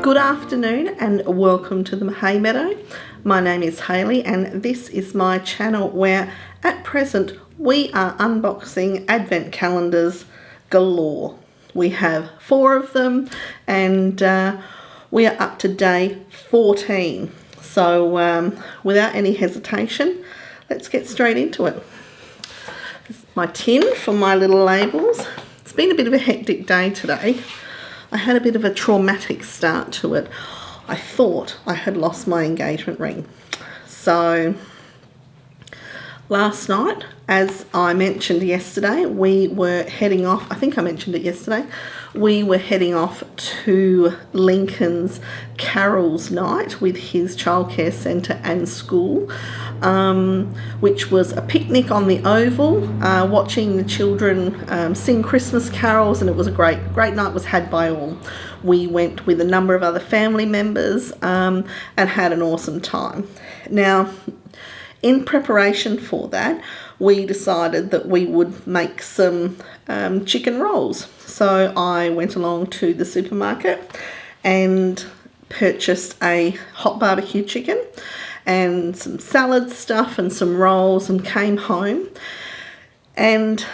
Good afternoon and welcome to the Hay Meadow. My name is Hayley and this is my channel where at present we are unboxing advent calendars galore. We have 4 of them and we are up to day 14. So without any hesitation, let's get straight into it. This is my tin for my little labels. It's been a bit of a hectic day today. I had a bit of a traumatic start to it. I thought I had lost my engagement ring. So last night, as I mentioned yesterday, we were heading off. I think I mentioned it yesterday. We were heading off to Lincoln's Carol's Night with his childcare centre and school, which was a picnic on the Oval, watching the children sing Christmas carols, and it was a great night. Was had by all. We went with a number of other family members and had an awesome time. Now, in preparation for that, we decided that we would make some chicken rolls. So I went along to the supermarket and purchased a hot barbecue chicken and some salad stuff and some rolls, and came home. And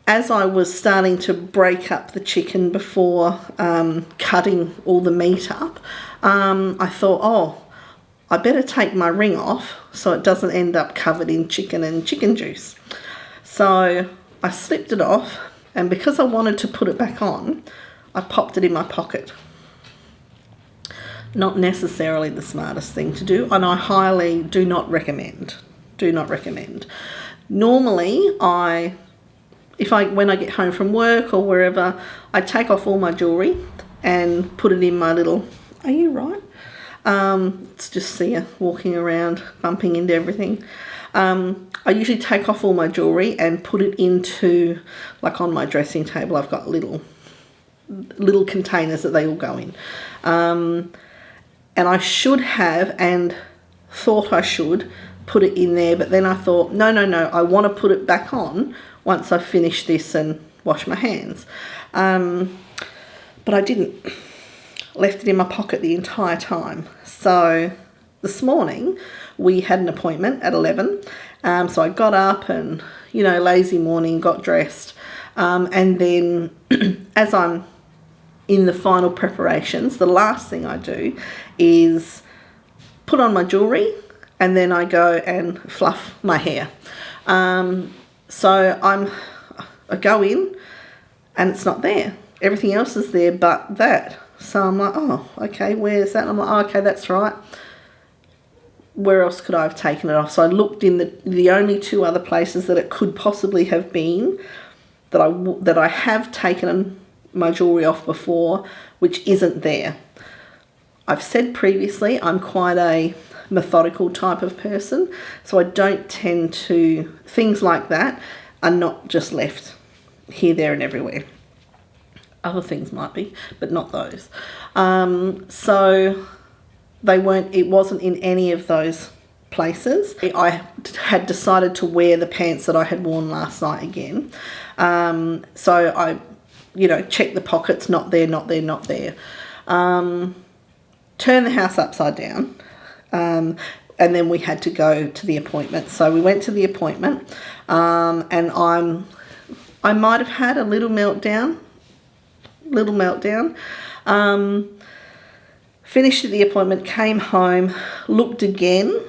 as I was starting to break up the chicken before cutting all the meat up, I thought, oh, I better take my ring off so it doesn't end up covered in chicken and chicken juice. So I slipped it off, and because I wanted to put it back on, I popped it in my pocket. Not necessarily the smartest thing to do, and I highly do not recommend. Do not recommend. Normally, when I get home from work or wherever, I take off all my jewellery and put it in my little, are you right? It's just Sia walking around, bumping into everything. I usually take off all my jewellery and put it into, like on my dressing table, I've got little containers that they all go in. And I should have, and thought I should, put it in there, but then I thought, no, I want to put it back on once I finish this and wash my hands. But I didn't. Left it in my pocket the entire time. So this morning we had an appointment at 11. So I got up and, lazy morning, got dressed. And then as I'm in the final preparations, the last thing I do is put on my jewellery, and then I go and fluff my hair. So I go in and it's not there. Everything else is there but that. So I'm like, oh, okay, where's that? And I'm like, oh, okay, that's right. Where else could I have taken it off? So I looked in the only 2 other places that it could possibly have been that I have taken my jewellery off before, which isn't there. I've said previously I'm quite a methodical type of person, so I don't tend to, things like that are not just left here, there and everywhere. Other things might be, but not those. So it wasn't in any of those places. I had decided to wear the pants that I had worn last night again. So I, checked the pockets, not there. Turned the house upside down. And then we had to go to the appointment. So we went to the appointment, and I might have had a little meltdown. Finished at the appointment, came home, looked again,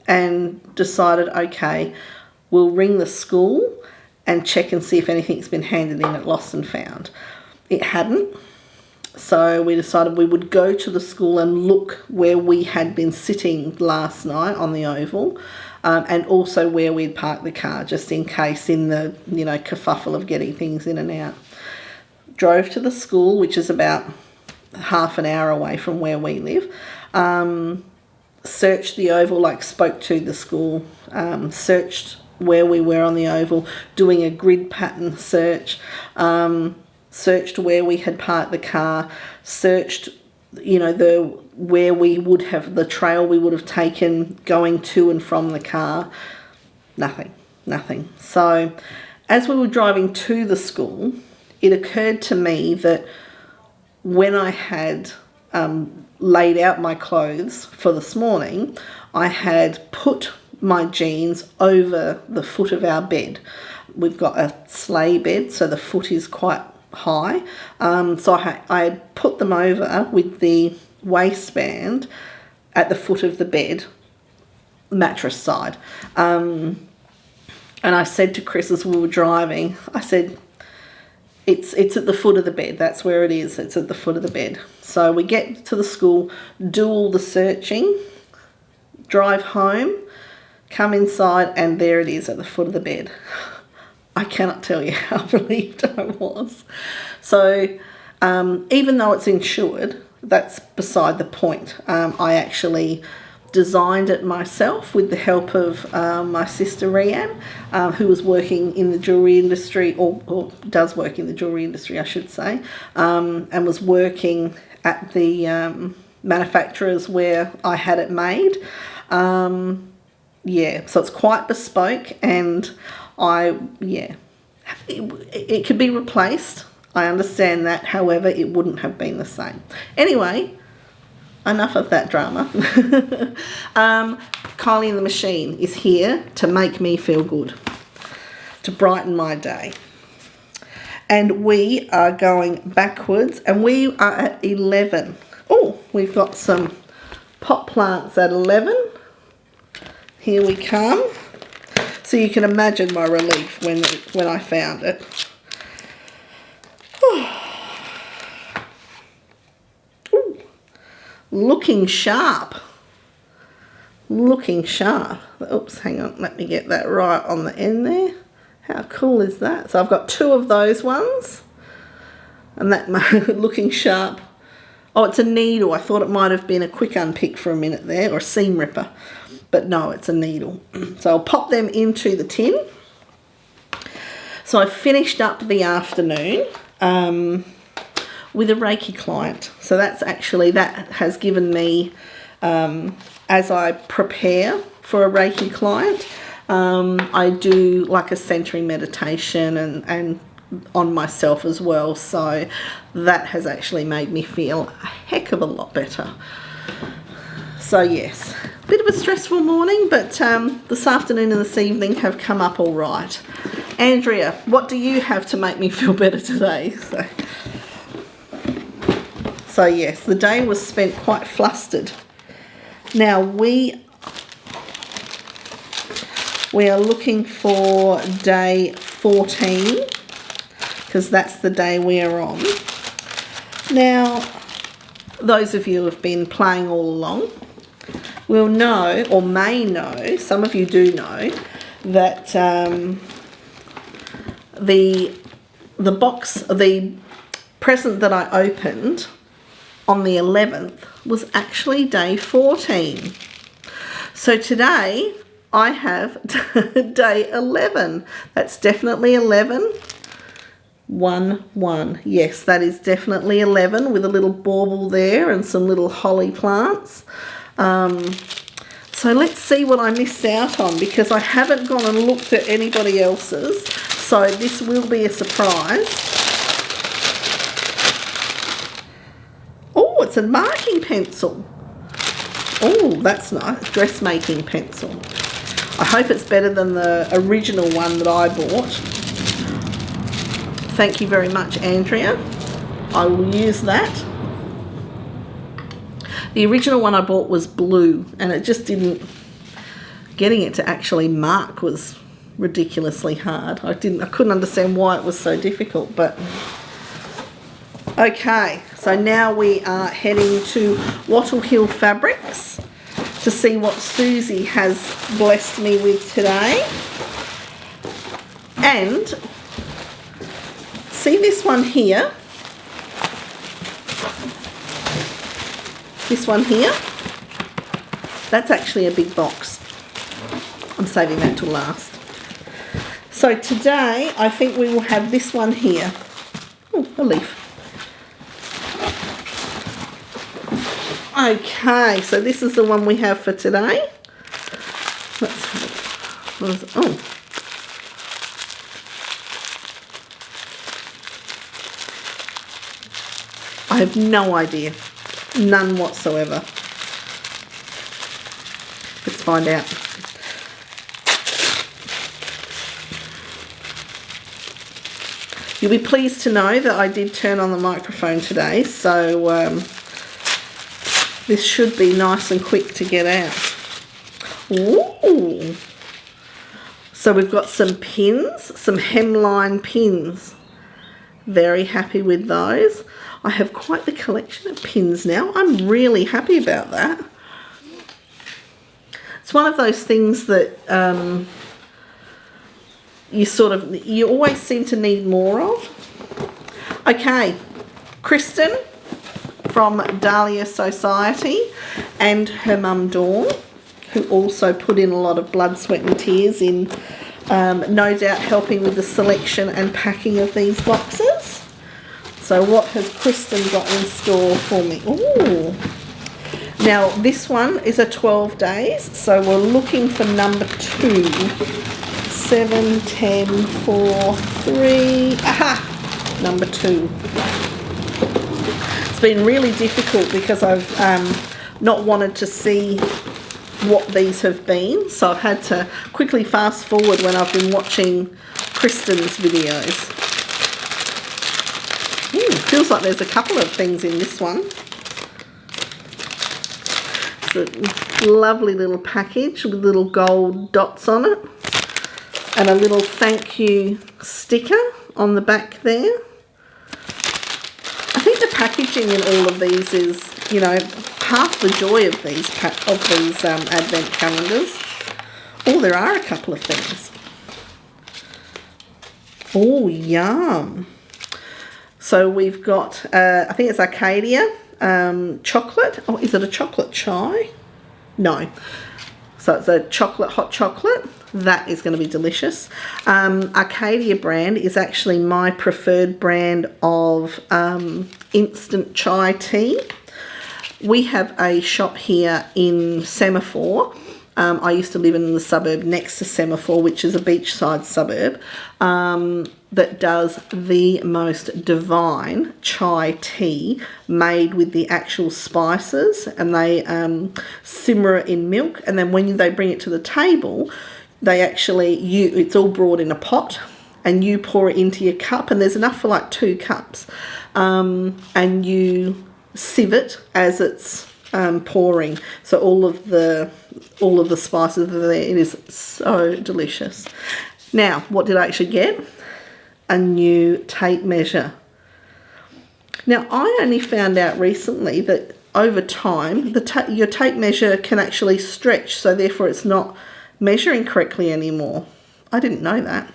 and decided, okay, we'll ring the school and check and see if anything's been handed in at Lost and Found. It hadn't. So we decided we would go to the school and look where we had been sitting last night on the Oval, and also where we'd parked the car, just in case, in the kerfuffle of getting things in and out. Drove to the school, which is about half an hour away from where we live. Searched the Oval, spoke to the school, searched where we were on the Oval, doing a grid pattern search, searched where we had parked the car, searched, where we would have, the trail we would have taken going to and from the car. Nothing. So as we were driving to the school, it occurred to me that when I had laid out my clothes for this morning, I had put my jeans over the foot of our bed. We've got a sleigh bed, so the foot is quite high. So I had put them over with the waistband at the foot of the bed, mattress side. And I said to Chris as we were driving, I said, it's at the foot of the bed. That's where it is. It's at the foot of the bed. So we get to the school, do all the searching, drive home, come inside, and there it is at the foot of the bed. I cannot tell you how relieved I was. So even though it's insured, that's beside the point. I actually designed it myself with the help of my sister Rianne, who was working in the jewellery industry, or does work in the jewellery industry, I should say, and was working at the manufacturers where I had it made. Yeah, so it's quite bespoke, and it could be replaced. I understand that, however, it wouldn't have been the same. Anyway, enough of that drama. Kylie and the Machine is here to make me feel good, to brighten my day. And we are going backwards, and we are at 11. Oh, we've got some pot plants at 11. Here we come. So you can imagine my relief when I found it. Ooh. Looking sharp. Looking sharp. Oops, hang on. Let me get that right on the end there. How cool is that? So I've got 2 of those ones. And that looking sharp. Oh, it's a needle. I thought it might have been a quick unpick for a minute there, or a seam ripper. But no, it's a needle. So I'll pop them into the tin. So I finished up the afternoon with a Reiki client. So that has given me, as I prepare for a Reiki client, I do like a centering meditation and on myself as well. So that has actually made me feel a heck of a lot better. So yes, a bit of a stressful morning, but this afternoon and this evening have come up all right. Andrea, what do you have to make me feel better today? So yes, the day was spent quite flustered. Now we are looking for day 14, because that's the day we are on. Now, those of you who have been playing all along will know, or may know, some of you do know, that the present that I opened on the 11th was actually day 14. So today I have day 11. That's definitely 11. 1, 1. Yes, that is definitely 11, with a little bauble there and some little holly plants. So let's see what I missed out on, because I haven't gone and looked at anybody else's. So this will be a surprise. Oh, it's a marking pencil. Oh, that's nice. Dressmaking pencil. I hope it's better than the original one that I bought. Thank you very much, Andrea. I will use that. The original one I bought was blue, and it just didn't... Getting it to actually mark was ridiculously hard. I couldn't understand why it was so difficult, but... Okay, so now we are heading to Wattle Hill Fabrics to see what Susie has blessed me with today. And see this one here? This one here? That's actually a big box. I'm saving that till last. So today, I think we will have this one here. Oh, a leaf. Okay, so this is the one we have for today. Oh. I have no idea. None whatsoever. Let's find out. You'll be pleased to know that I did turn on the microphone today, so this should be nice and quick to get out. Ooh. So we've got some pins, some hemline pins. Very happy with those. I have quite the collection of pins now. I'm really happy about that. It's one of those things that you always seem to need more of. Okay, Kristen from Dahlia Society and her mum Dawn, who also put in a lot of blood, sweat and tears in no doubt helping with the selection and packing of these boxes. So what has Kristen got in store for me? Ooh. Now this one is a 12 days, so we're looking for number 2. 7, 10, 4, 3, aha! Number 2. It's been really difficult because I've not wanted to see what these have been, so I've had to quickly fast forward when I've been watching Kristen's videos. Ooh, feels like there's a couple of things in this one. It's a lovely little package with little gold dots on it and a little thank you sticker on the back there. I think the packaging in all of these is, you know, half the joy of these advent calendars. Oh, there are a couple of things. Oh, yum. So we've got, I think it's Arcadia chocolate. Oh, is it a chocolate chai? No. So it's a chocolate, hot chocolate. That is going to be delicious. Arcadia brand is actually my preferred brand of instant chai tea. We have a shop here in Semaphore. I used to live in the suburb next to Semaphore, which is a beachside suburb, that does the most divine chai tea made with the actual spices, and they simmer it in milk, and then when they bring it to the table, they actually, it's all brought in a pot, and you pour it into your cup, and there's enough for like 2 cups, and you sieve it as it's pouring, so all of the spices are there. It is so delicious. Now, what did I actually get? A new tape measure. Now, I only found out recently that over time your tape measure can actually stretch, so therefore it's not measuring correctly anymore. I didn't know that.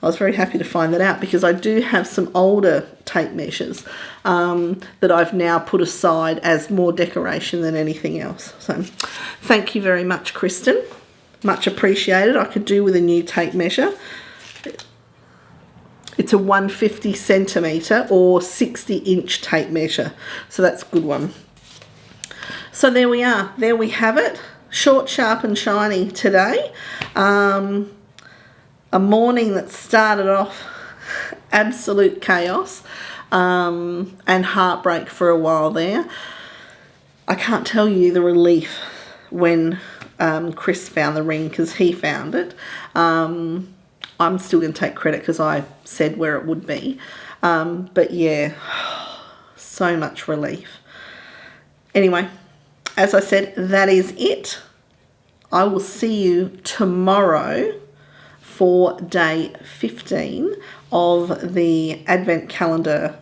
I was very happy to find that out because I do have some older tape measures that I've now put aside as more decoration than anything else. So thank you very much, Kristen. Much appreciated. I could do with a new tape measure. It's a 150 centimetre or 60-inch tape measure. So that's a good one. So there we are. There we have it. Short, sharp and shiny today. A morning that started off absolute chaos and heartbreak for a while there. I can't tell you the relief when Chris found the ring, because he found it. I'm still going to take credit because I said where it would be. But yeah, so much relief. Anyway, as I said, that is it. I will see you tomorrow for day 15 of the Advent Calendar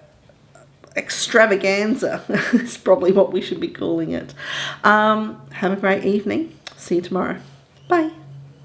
extravaganza is probably what we should be calling it. Have a great evening. See you tomorrow. Bye.